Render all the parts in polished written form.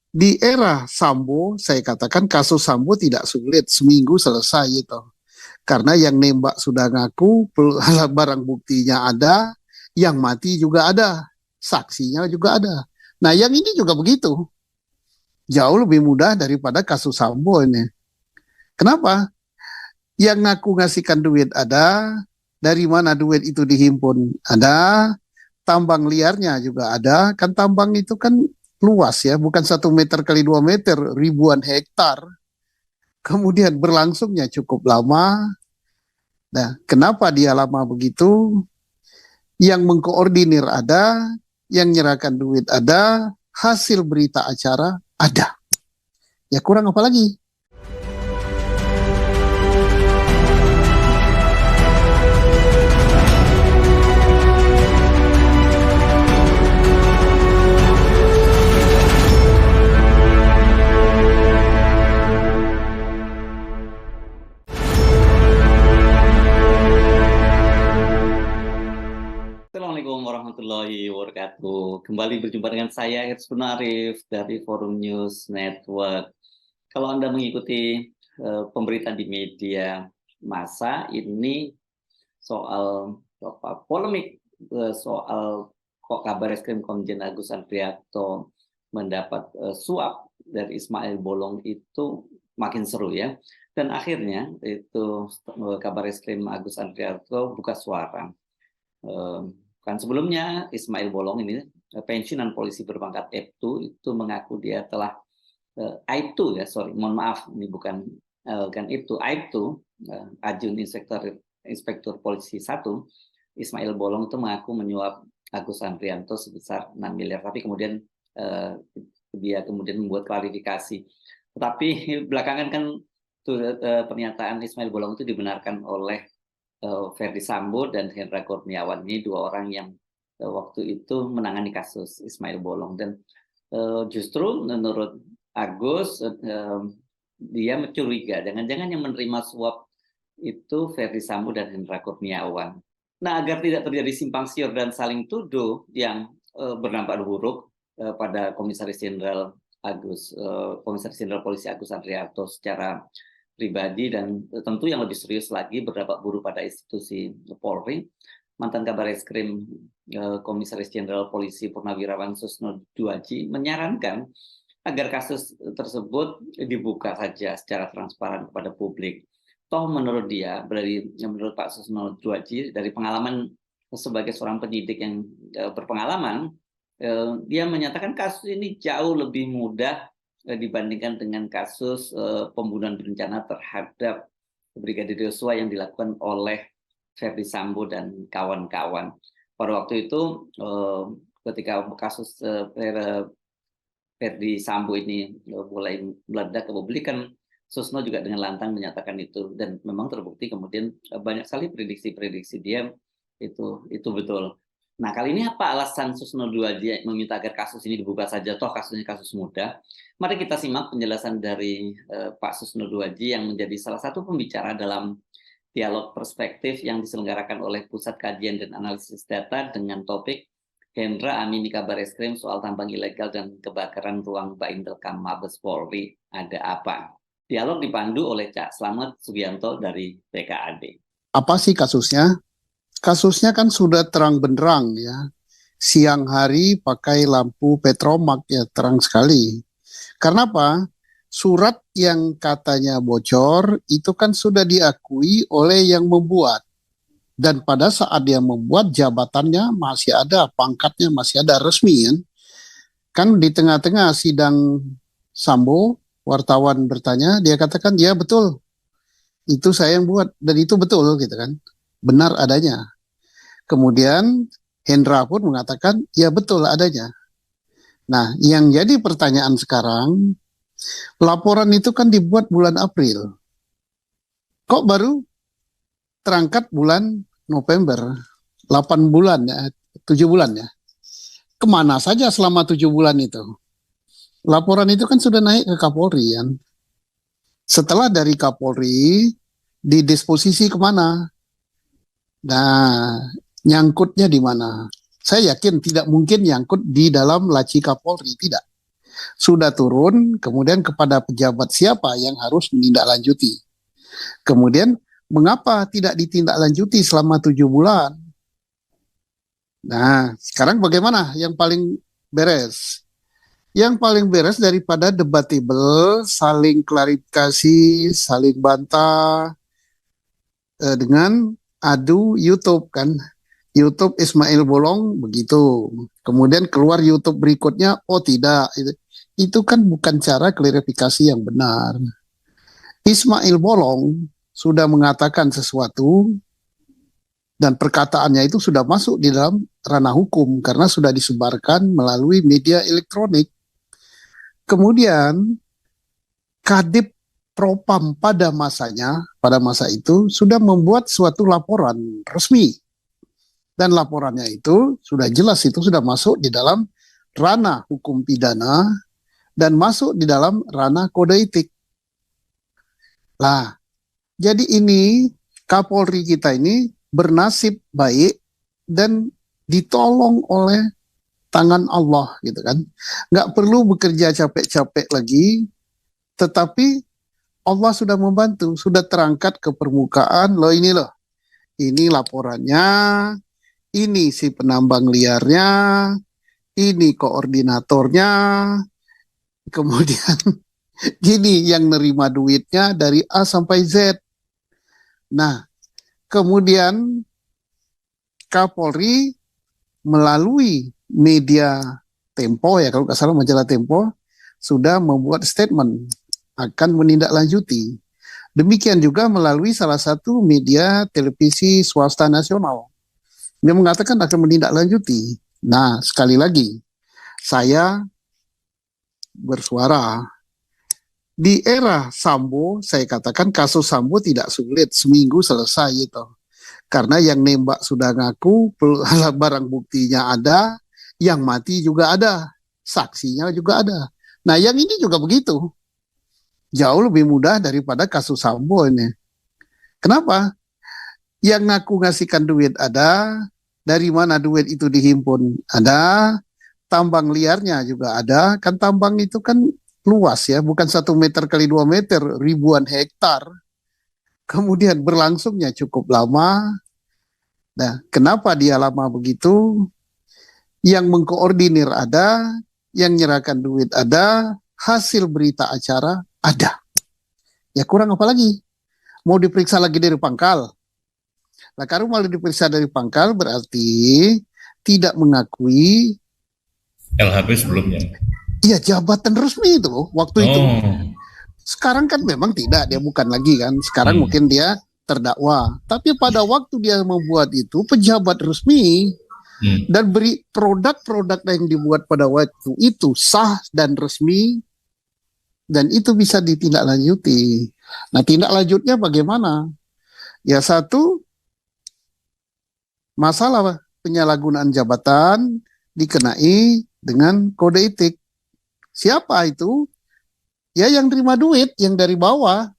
Di era Sambo, saya katakan kasus Sambo tidak sulit, seminggu selesai itu. Karena yang nembak sudah ngaku, barang buktinya ada, yang mati juga ada, saksinya juga ada. Nah, yang ini juga begitu. Jauh lebih mudah daripada kasus Sambo ini. Kenapa? Yang ngaku ngasihkan duit ada, dari mana duit itu dihimpun ada, tambang liarnya juga ada. Kan tambang itu kan luas ya, bukan 1 meter kali 2 meter, ribuan hektar. Kemudian berlangsungnya cukup lama. Nah, kenapa dia lama begitu? Yang mengkoordinir ada, yang nyerahkan duit ada, hasil berita acara ada. Ya kurang apa lagi? Assalamualaikum warahmatullahi wabarakatuh. Kembali berjumpa dengan saya, Irsun Arif dari Forum News Network. Kalau Anda mengikuti pemberitaan di media massa, ini soal polemik soal kok kabar Eskrim Komjen Agus Andrianto mendapat suap dari Ismail Bolong itu makin seru ya. Dan akhirnya itu kabar Eskrim Agus Andrianto buka suara. Kan sebelumnya Ismail Bolong ini pensiunan polisi berpangkat Aibtu itu mengaku dia telah Aibtu ya, mohon maaf ini bukan kan Aibtu Ajun Inspektur Polisi 1 Ismail Bolong itu mengaku menyuap Agus Andrianto sebesar 6 miliar, tapi kemudian dia kemudian membuat klarifikasi. Tetapi belakangan kan pernyataan Ismail Bolong itu dibenarkan oleh Ferdi Sambo dan Hendra Kurniawan. Ini dua orang yang waktu itu menangani kasus Ismail Bolong, dan justru menurut Agus dia mencuriga jangan-jangan yang menerima suap itu Ferdi Sambo dan Hendra Kurniawan. Nah, agar tidak terjadi simpang siur dan saling tuduh yang berdampak buruk pada Komisaris Jenderal Polisi Agus Andrianto secara pribadi, dan tentu yang lebih serius lagi berdampak buruk pada institusi Polri, mantan Kabar Eskrim Komisaris Jenderal Polisi Purnawirawan Susno Duaji menyarankan agar kasus tersebut dibuka saja secara transparan kepada publik. Toh menurut dia, menurut Pak Susno Duaji, dari pengalaman sebagai seorang penyidik yang berpengalaman, dia menyatakan kasus ini jauh lebih mudah dibandingkan dengan kasus pembunuhan berencana terhadap Brigadir Yosua yang dilakukan oleh Ferdi Sambo dan kawan-kawan. Pada waktu itu ketika kasus Ferdi Sambo ini mulai meledak ke publik, kan Susno juga dengan lantang menyatakan itu, dan memang terbukti kemudian banyak sekali prediksi-prediksi dia itu betul. Nah, kali ini apa alasan Susno Duaji meminta agar kasus ini dibuka saja, toh kasusnya kasus muda? Mari kita simak penjelasan dari Pak Susno Duaji yang menjadi salah satu pembicara dalam dialog perspektif yang diselenggarakan oleh Pusat Kajian dan Analisis Data dengan topik Hendra Amini Kabar Eskrim soal tambang ilegal dan kebakaran ruang Baintelkam Mabes Polri, ada apa? Dialog dipandu oleh Cak Slamet Sugianto dari PKAD. Apa sih kasusnya? Kasusnya kan sudah terang benderang ya. Siang hari pakai lampu petromak ya, terang sekali. Karena apa? Surat yang katanya bocor itu kan sudah diakui oleh yang membuat. Dan pada saat dia membuat, jabatannya masih ada, pangkatnya masih ada, resmi kan. Kan di tengah-tengah sidang Sambo, wartawan bertanya, dia katakan, ya betul, itu saya yang buat, dan itu betul gitu kan. Benar adanya. Kemudian Hendra pun mengatakan, ya betul adanya. Nah, yang jadi pertanyaan sekarang, laporan itu kan dibuat bulan April. Kok baru terangkat bulan November? 8 bulan ya, 7 bulan ya. Kemana saja selama 7 bulan itu? Laporan itu kan sudah naik ke Kapolri kan. Setelah dari Kapolri, didisposisi kemana? Nah, nyangkutnya di mana? Saya yakin tidak mungkin nyangkut di dalam laci Kapolri, tidak. Sudah turun, kemudian kepada pejabat siapa yang harus menindaklanjuti. Kemudian mengapa tidak ditindaklanjuti selama 7 bulan? Nah, sekarang bagaimana yang paling beres? Yang paling beres daripada debatable, saling klarifikasi, saling bantah dengan adu YouTube kan. YouTube Ismail Bolong begitu. Kemudian keluar YouTube berikutnya, oh tidak. Itu kan bukan cara klarifikasi yang benar. Ismail Bolong sudah mengatakan sesuatu dan perkataannya itu sudah masuk di dalam ranah hukum karena sudah disebarkan melalui media elektronik. Kemudian Kadip Propam pada masa itu sudah membuat suatu laporan resmi. Dan laporannya itu sudah jelas, itu sudah masuk di dalam ranah hukum pidana dan masuk di dalam ranah kode etik. Lah, jadi ini Kapolri kita ini bernasib baik dan ditolong oleh tangan Allah gitu kan. Nggak perlu bekerja capek-capek lagi, tetapi Allah sudah membantu, sudah terangkat ke permukaan, loh ini loh, ini laporannya, ini si penambang liarnya, ini koordinatornya, kemudian gini yang nerima duitnya dari A sampai Z. Nah, kemudian Kapolri melalui media Tempo ya, kalau nggak salah majalah Tempo, sudah membuat statement akan menindaklanjuti. Demikian juga melalui salah satu media televisi swasta nasional. Dia mengatakan akan menindaklanjuti. Nah, sekali lagi, saya bersuara. Di era Sambo, saya katakan kasus Sambo tidak sulit, seminggu selesai itu. Karena yang nembak sudah ngaku, barang buktinya ada, yang mati juga ada, saksinya juga ada. Nah, yang ini juga begitu. Jauh lebih mudah daripada kasus Sambo ini. Kenapa? Yang ngaku ngasihkan duit ada, dari mana duit itu dihimpun ada, tambang liarnya juga ada, kan tambang itu kan luas ya, bukan 1 meter kali 2 meter, ribuan hektar. Kemudian berlangsungnya cukup lama. Nah, kenapa dia lama begitu? Yang mengkoordinir ada, yang nyerahkan duit ada, hasil berita acara ada. Ya kurang apa lagi? Mau diperiksa lagi dari pangkal. Nah, kalau mau diperiksa dari pangkal berarti tidak mengakui LHP sebelumnya. Iya, jabatan resmi itu waktu itu. Sekarang kan memang tidak, dia bukan lagi kan. Sekarang mungkin dia terdakwa. Tapi pada waktu dia membuat itu pejabat resmi dan beri produk-produk yang dibuat pada waktu itu sah dan resmi dan itu bisa ditindaklanjuti. Nah, tindak lanjutnya bagaimana? Ya satu, masalah penyalahgunaan jabatan dikenai dengan kode etik. Siapa itu? Ya yang terima duit, yang dari bawah.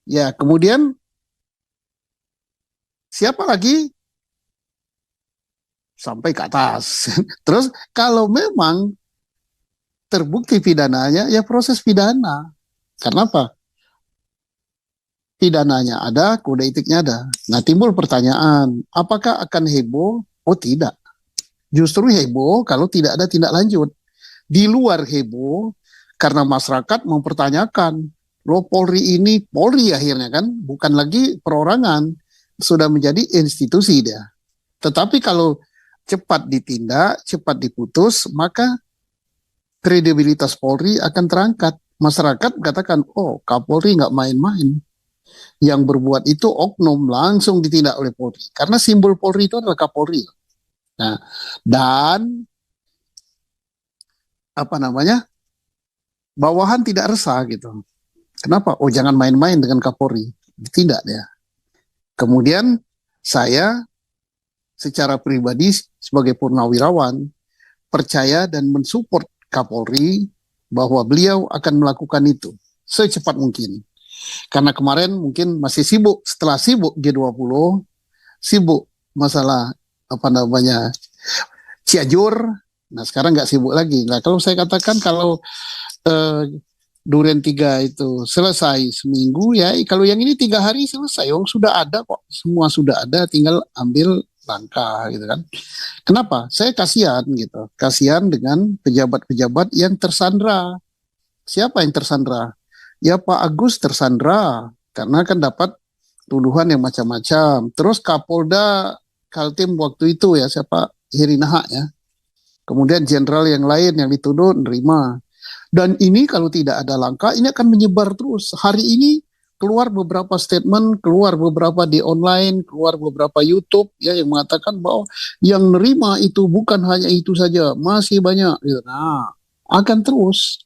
Ya, kemudian siapa lagi? Sampai ke atas. Terus kalau memang terbukti pidananya, ya proses pidana. Karena apa? Pidananya ada, kode etiknya ada. Nah, timbul pertanyaan, apakah akan heboh? Oh, tidak. Justru heboh kalau tidak ada tindak lanjut. Di luar heboh karena masyarakat mempertanyakan, loh Polri ini Polri akhirnya kan, bukan lagi perorangan, sudah menjadi institusi dia. Tetapi kalau cepat ditindak, cepat diputus, maka kredibilitas Polri akan terangkat. Masyarakat katakan, oh Kapolri nggak main-main. Yang berbuat itu oknum, langsung ditindak oleh Polri. Karena simbol Polri itu adalah Kapolri. Nah, dan apa namanya, bawahan tidak resah gitu. Kenapa? Oh jangan main-main dengan Kapolri. Tidak ya. Kemudian saya secara pribadi sebagai purnawirawan percaya dan mensupport Kapolri bahwa beliau akan melakukan itu secepat mungkin. Karena kemarin mungkin masih sibuk, setelah sibuk G20, sibuk masalah apa namanya Cianjur, Nah sekarang nggak sibuk lagi. Nah kalau saya katakan kalau eh, Duren 3 itu selesai seminggu ya, kalau yang ini 3 hari selesai. Oh sudah ada kok, semua sudah ada, tinggal ambil langkah gitu kan. Kenapa? Saya kasihan gitu, kasihan dengan pejabat-pejabat yang tersandra. Siapa yang tersandra? Ya Pak Agus tersandra karena kan dapat tuduhan yang macam-macam. Terus Kapolda Kaltim waktu itu ya siapa Hirinaha ya. Kemudian jenderal yang lain yang dituduh nerima. Dan ini kalau tidak ada langkah, ini akan menyebar terus. Hari ini keluar beberapa statement, keluar beberapa di online, keluar beberapa YouTube ya yang mengatakan bahwa yang nerima itu bukan hanya itu saja, masih banyak. Gitu. Nah, akan terus.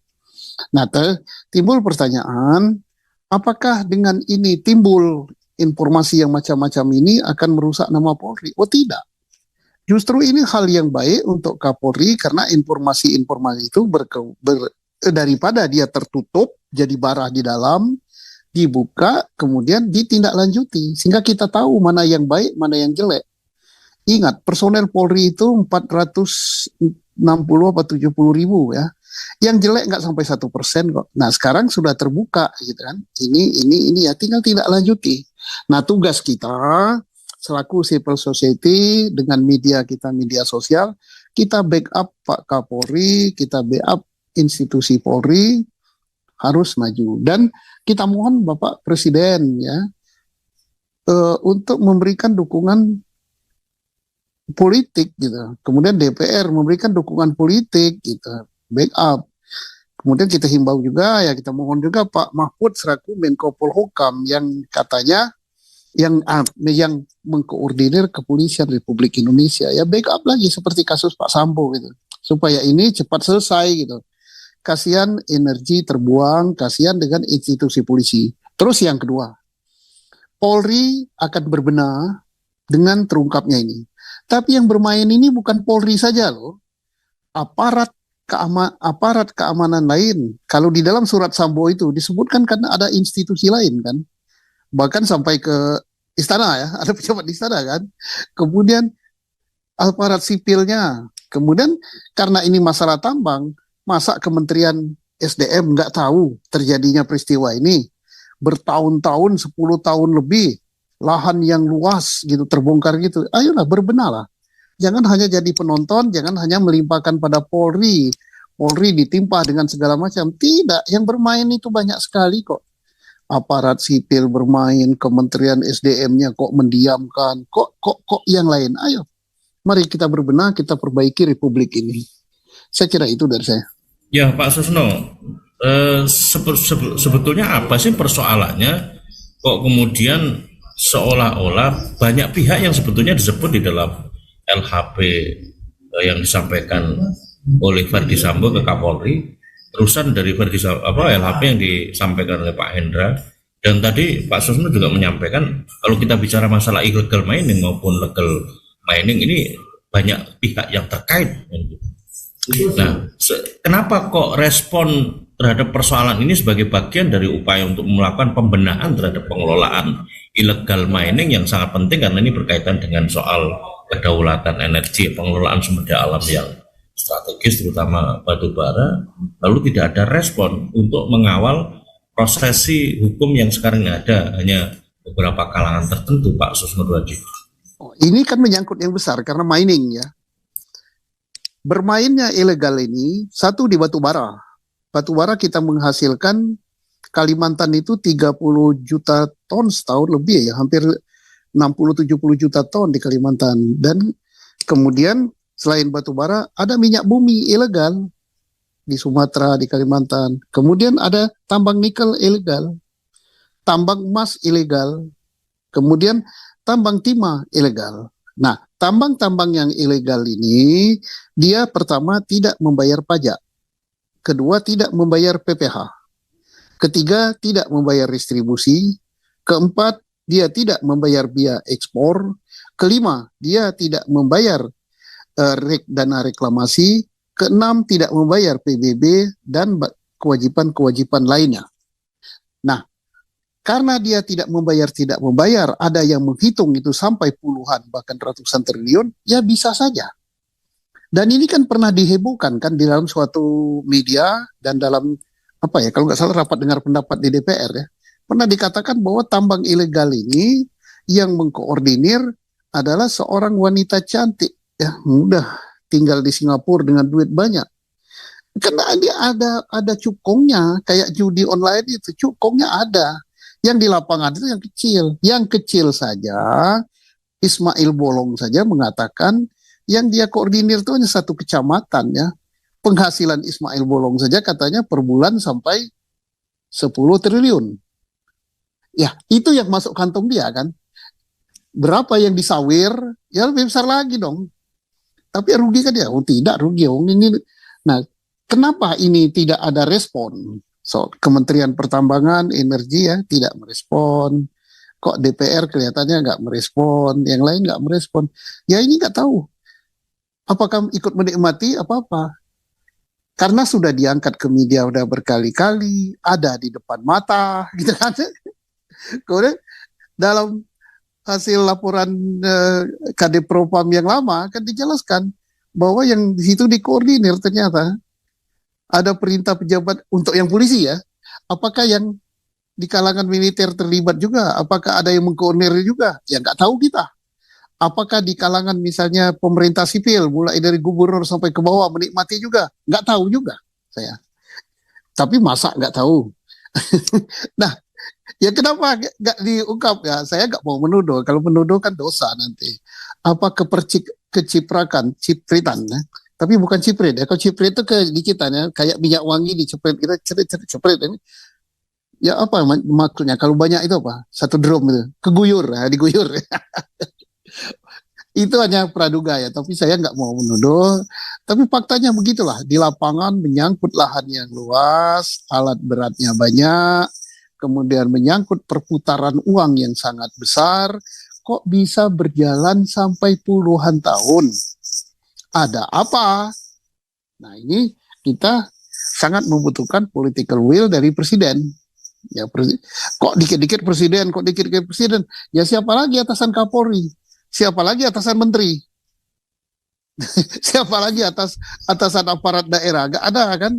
Nah, timbul pertanyaan, apakah dengan ini timbul informasi yang macam-macam ini akan merusak nama Polri? Oh tidak. Justru ini hal yang baik untuk Kapolri karena informasi-informasi itu daripada dia tertutup jadi bara di dalam, dibuka kemudian ditindaklanjuti sehingga kita tahu mana yang baik, mana yang jelek. Ingat, personel Polri itu 460 atau 70 ribu ya. Yang jelek nggak sampai 1% kok. Nah sekarang sudah terbuka gitu kan. Ini ya tinggal tidak lanjuti. Nah tugas kita selaku civil society dengan media kita, media sosial, kita backup Pak Kapolri, kita backup institusi Polri harus maju. Dan kita mohon Bapak Presiden ya untuk memberikan dukungan politik gitu. Kemudian DPR memberikan dukungan politik gitu. Backup. Kemudian kita himbau juga ya kita mohon juga Pak Mahfud selaku Menko Polhukam yang katanya yang mengkoordinir kepolisian Republik Indonesia ya backup lagi seperti kasus Pak Sambo gitu supaya ini cepat selesai gitu. Kasihan energi terbuang, kasihan dengan institusi polisi. Terus yang kedua, Polri akan berbenah dengan terungkapnya ini. Tapi yang bermain ini bukan Polri saja loh, aparat keamanan lain. Kalau di dalam surat Sambo itu disebutkan kan ada institusi lain kan. Bahkan sampai ke istana ya, ada pejabat di istana kan. Kemudian aparat sipilnya. Kemudian karena ini masalah tambang, masa Kementerian SDM nggak tahu terjadinya peristiwa ini. Bertahun-tahun, 10 tahun lebih, lahan yang luas gitu terbongkar gitu. Ayolah berbenahlah. Jangan hanya jadi penonton, jangan hanya melimpahkan pada Polri. Polri ditimpa dengan segala macam. Tidak, yang bermain itu banyak sekali kok. Aparat sipil bermain, Kementerian SDM-nya kok mendiamkan, kok yang lain. Ayo, mari kita berbenah, kita perbaiki Republik ini. Saya kira itu dari saya. Ya Pak Susno, sebetulnya apa sih persoalannya kok kemudian seolah-olah banyak pihak yang sebetulnya disebut di dalam LHP yang disampaikan oleh Verdi Sambo ke Kapolri, terusan dari LHP yang disampaikan oleh Pak Hendra, dan tadi Pak Susno juga menyampaikan kalau kita bicara masalah illegal mining maupun legal mining ini banyak pihak yang terkait. Nah, kenapa kok respon terhadap persoalan ini sebagai bagian dari upaya untuk melakukan pembenahan terhadap pengelolaan illegal mining yang sangat penting karena ini berkaitan dengan soal kedaulatan energi, pengelolaan sumber daya alam yang strategis terutama batu bara, lalu tidak ada respon untuk mengawal prosesi hukum yang sekarang ada hanya beberapa kalangan tertentu, Pak Susno Dwaji. Ini kan menyangkut yang besar karena mining ya. Bermainnya ilegal ini satu di batu bara. Batu bara kita menghasilkan Kalimantan itu 30 juta ton setahun lebih ya, hampir 60-70 juta ton di Kalimantan. Dan kemudian selain batu bara ada minyak bumi ilegal di Sumatera, di Kalimantan. Kemudian ada tambang nikel ilegal, tambang emas ilegal, kemudian tambang timah ilegal. Nah, tambang-tambang yang ilegal ini, dia pertama tidak membayar pajak, kedua tidak membayar PPh, ketiga tidak membayar distribusi, keempat dia tidak membayar biaya ekspor, kelima dia tidak membayar dana reklamasi, keenam tidak membayar PBB dan kewajiban-kewajiban lainnya. Nah, karena dia tidak membayar, ada yang menghitung itu sampai puluhan bahkan ratusan triliun, ya bisa saja. Dan ini kan pernah dihebohkan kan di dalam suatu media dan dalam apa ya, kalau nggak salah rapat dengar pendapat di DPR ya, pernah dikatakan bahwa tambang ilegal ini yang mengkoordinir adalah seorang wanita cantik ya, mudah, tinggal di Singapura dengan duit banyak. Karena dia ada cukongnya, kayak judi online itu cukongnya ada. Yang di lapangan itu yang kecil saja. Ismail Bolong saja mengatakan yang dia koordinir itu hanya satu kecamatan ya. Penghasilan Ismail Bolong saja katanya per bulan sampai 10 triliun. Ya, itu yang masuk kantong dia kan. Berapa yang disawir, ya lebih besar lagi dong. Tapi rugi kan dia? Oh tidak, rugi. Oh, ini. Nah, kenapa ini tidak ada respon? So, Kementerian Pertambangan, Energi ya tidak merespon. Kok DPR kelihatannya nggak merespon, yang lain nggak merespon. Ya ini nggak tahu. Apakah ikut menikmati apa-apa? Karena sudah diangkat ke media udah berkali-kali, ada di depan mata, gitu kan. Kemudian dalam hasil laporan Kadif Propam yang lama kan dijelaskan bahwa yang di situ dikoordinir ternyata ada perintah pejabat untuk yang polisi ya. Apakah yang di kalangan militer terlibat juga? Apakah ada yang mengkoordinir juga? Ya nggak tahu kita. Apakah di kalangan misalnya pemerintah sipil, mulai dari gubernur sampai ke bawah menikmati juga? Nggak tahu juga saya. Tapi masa nggak tahu? Nah, ya kenapa nggak diungkap ya? Saya nggak mau menuduh. Kalau menuduh kan dosa nanti. Apa keciprakan, cipritan ya? Tapi bukan ciprit ya. Kalau ciprit itu dikitannya kayak minyak wangi diceprit kita ceprit ini. Ya apa maksudnya? Kalau banyak itu apa? Satu drum itu keguyur, ya, diguyur. Itu hanya praduga ya. Tapi saya nggak mau menuduh. Tapi faktanya begitulah. Di lapangan menyangkut lahan yang luas, alat beratnya banyak, kemudian menyangkut perputaran uang yang sangat besar. Kok bisa berjalan sampai puluhan tahun? Ada apa? Nah ini kita sangat membutuhkan political will dari presiden. Ya, kok dikit-dikit presiden, kok dikit-dikit presiden? Ya siapa lagi atasan Kapolri? Siapa lagi atasan menteri? Siapa lagi atasan aparat daerah? Gak ada kan?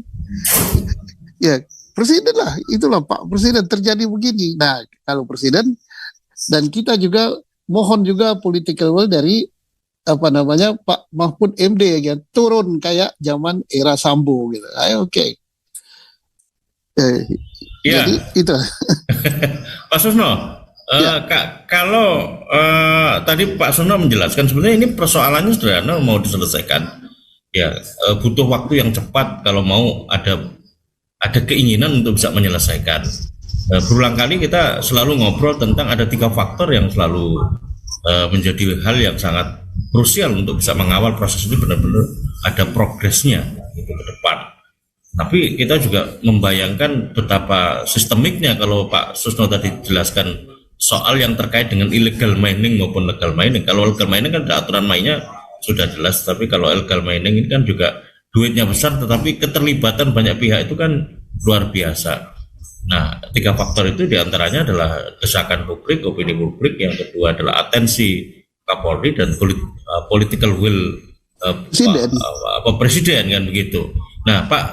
Ya presiden lah, itulah Pak Presiden terjadi begini. Nah kalau presiden dan kita juga mohon juga political will dari Pak Mahfud MD ya, turun kayak zaman era Sambo gitu. Ayo oke. Ya. Jadi itu. Pak Susno, Ya. kalau tadi Pak Susno menjelaskan sebenarnya ini persoalannya sederhana mau diselesaikan. Ya, butuh waktu yang cepat kalau mau ada keinginan untuk bisa menyelesaikan. Berulang kali kita selalu ngobrol tentang ada 3 faktor yang selalu menjadi hal yang sangat krusial untuk bisa mengawal proses ini benar-benar ada progresnya gitu ke depan. Tapi kita juga membayangkan betapa sistemiknya kalau Pak Susno tadi jelaskan soal yang terkait dengan illegal mining maupun legal mining. Kalau legal mining kan ada aturan mainnya sudah jelas, tapi kalau illegal mining ini kan juga duitnya besar, tetapi keterlibatan banyak pihak itu kan luar biasa. Nah, 3 faktor itu diantaranya adalah desakan publik, opini publik, yang kedua adalah atensi Kapolri dan political will presiden kan begitu. Nah, Pak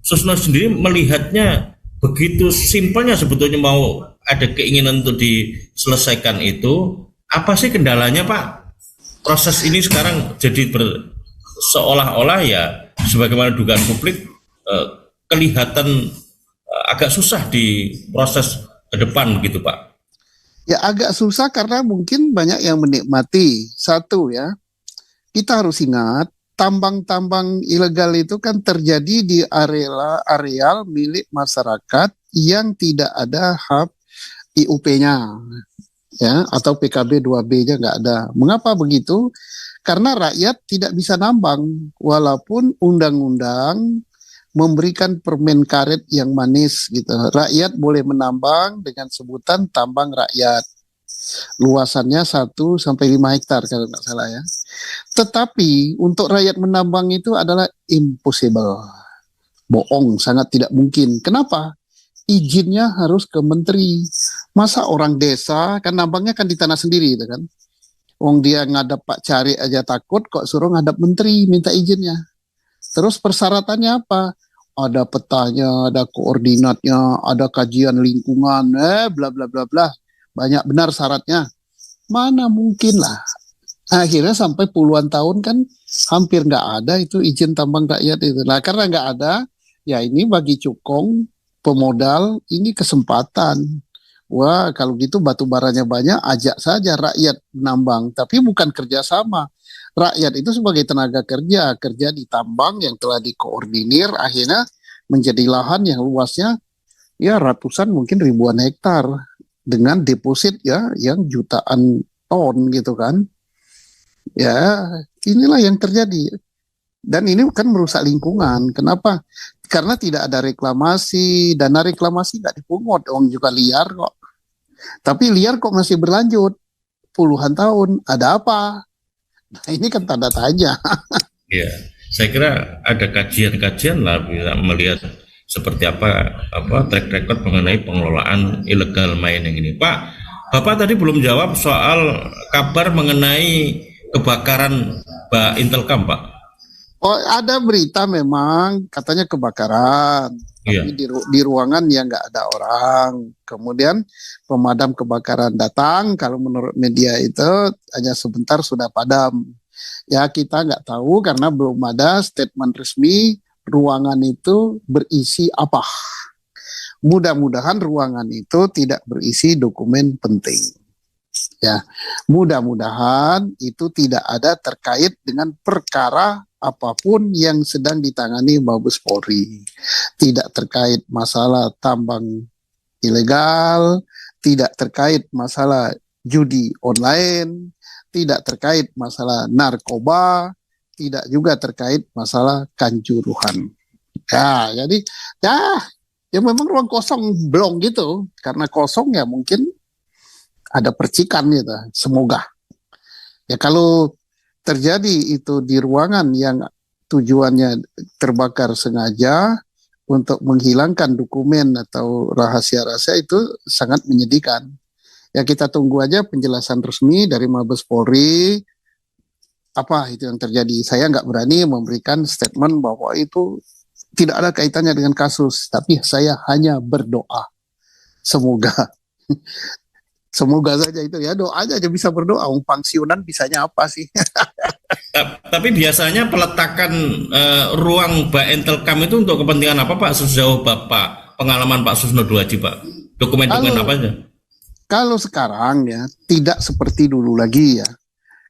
Susno sendiri melihatnya begitu simpelnya sebetulnya mau ada keinginan untuk diselesaikan itu, apa sih kendalanya Pak? Proses ini sekarang jadi seolah-olah ya sebagaimana dugaan publik kelihatan agak susah di proses ke depan gitu Pak. Ya agak susah karena mungkin banyak yang menikmati. Satu ya, kita harus ingat tambang-tambang ilegal itu kan terjadi di areal milik masyarakat yang tidak ada hak IUP-nya ya, atau PKB 2B-nya nggak ada. Mengapa begitu? Karena rakyat tidak bisa nambang walaupun undang-undang memberikan permen karet yang manis gitu. Rakyat boleh menambang dengan sebutan tambang rakyat. Luasannya 1 sampai 5 hektar kalau nggak salah ya. Tetapi untuk rakyat menambang itu adalah impossible. Bohong, sangat tidak mungkin. Kenapa? Izinnya harus ke menteri. Masa orang desa kan nambangnya kan di tanah sendiri gitu kan. Wong dia ngadap Pak Cari aja takut, kok suruh ngadap menteri minta izinnya. Terus persyaratannya apa? Ada petanya, ada koordinatnya, ada kajian lingkungan, bla bla bla bla. Banyak benar syaratnya. Mana mungkin lah. Akhirnya sampai puluhan tahun kan hampir nggak ada itu izin tambang rakyat itu. Nah karena nggak ada, ya ini bagi cukong pemodal ini kesempatan. Wah kalau gitu batu baranya banyak, ajak saja rakyat menambang. Tapi bukan kerjasama. Rakyat itu sebagai tenaga kerja, kerja di tambang yang telah dikoordinir, akhirnya menjadi lahan yang luasnya ya ratusan mungkin ribuan hektar dengan deposit ya yang jutaan ton gitu kan. Ya, inilah yang terjadi. Dan ini kan merusak lingkungan. Kenapa? Karena tidak ada reklamasi, dana reklamasi nggak dipungut, orang juga liar kok. Tapi liar kok masih berlanjut puluhan tahun. Ada apa? Nah, ini kan tanda tanya. Ya, saya kira ada kajian-kajian lah bisa melihat seperti apa track record mengenai pengelolaan illegal mining ini. Pak, Bapak tadi belum jawab soal kabar mengenai kebakaran Intelkam, Pak. Oh, ada berita memang katanya kebakaran, tapi di ruangan yang nggak ada orang. Kemudian pemadam kebakaran datang, kalau menurut media itu hanya sebentar sudah padam. Ya kita nggak tahu karena belum ada statement resmi ruangan itu berisi apa. Mudah-mudahan ruangan itu tidak berisi dokumen penting. Ya, mudah-mudahan itu tidak ada terkait dengan perkara apapun yang sedang ditangani Mabes Polri. Tidak terkait masalah tambang ilegal, tidak terkait masalah judi online, tidak terkait masalah narkoba, tidak juga terkait masalah kanjuruhan. Ya, jadi ya memang ruang kosong belum gitu. Karena kosong ya mungkin ada percikan gitu, semoga. Ya kalau terjadi itu di ruangan yang tujuannya terbakar sengaja untuk menghilangkan dokumen atau rahasia-rahasia itu sangat menyedihkan. Ya kita tunggu aja penjelasan resmi dari Mabes Polri apa itu yang terjadi. Saya nggak berani memberikan statement bahwa itu tidak ada kaitannya dengan kasus, tapi saya hanya berdoa. Semoga saja itu ya, doa aja bisa berdoa. Pensiunan bisanya apa sih? Tapi biasanya peletakan ruang Intelkam itu untuk kepentingan apa, Pak? Sejauh Bapak pengalaman Pak Susno Duaji, Pak, dokumen-dokumen apa aja? Kalau sekarang ya tidak seperti dulu lagi ya,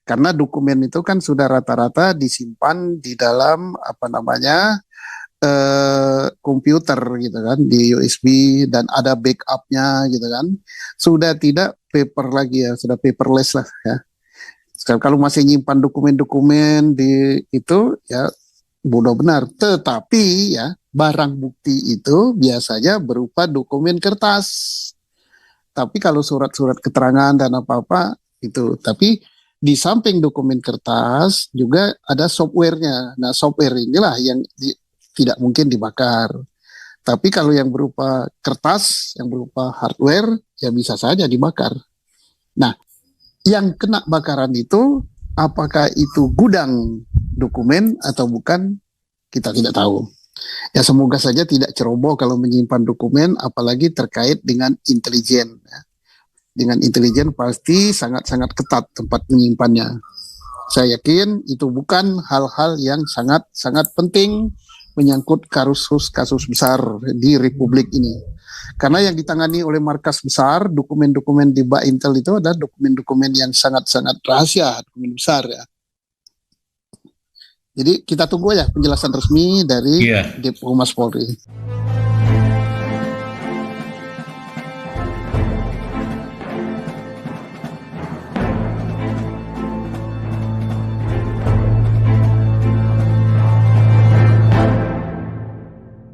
karena dokumen itu kan sudah rata-rata disimpan di dalam komputer gitu kan, di USB dan ada backupnya gitu kan. Sudah tidak paper lagi ya, sudah paperless lah ya. Sekarang kalau masih nyimpan dokumen-dokumen di itu ya bodoh benar. Tetapi ya barang bukti itu biasanya berupa dokumen kertas. Tapi kalau surat-surat keterangan dan apa-apa itu, tapi di samping dokumen kertas juga ada softwarenya. Nah software inilah yang tidak mungkin dibakar. Tapi kalau yang berupa kertas, yang berupa hardware, ya bisa saja dibakar. Nah, yang kena bakaran itu, apakah itu gudang dokumen atau bukan, kita tidak tahu. Ya semoga saja tidak ceroboh kalau menyimpan dokumen, apalagi terkait dengan intelijen. Dengan intelijen pasti sangat-sangat ketat tempat menyimpannya. Saya yakin itu bukan hal-hal yang sangat-sangat penting menyangkut kasus besar di Republik ini. Karena yang ditangani oleh markas besar, dokumen-dokumen di Intel itu adalah dokumen-dokumen yang sangat-sangat rahasia, dokumen besar ya. Jadi kita tunggu ya penjelasan resmi dari Depo Humas Polri.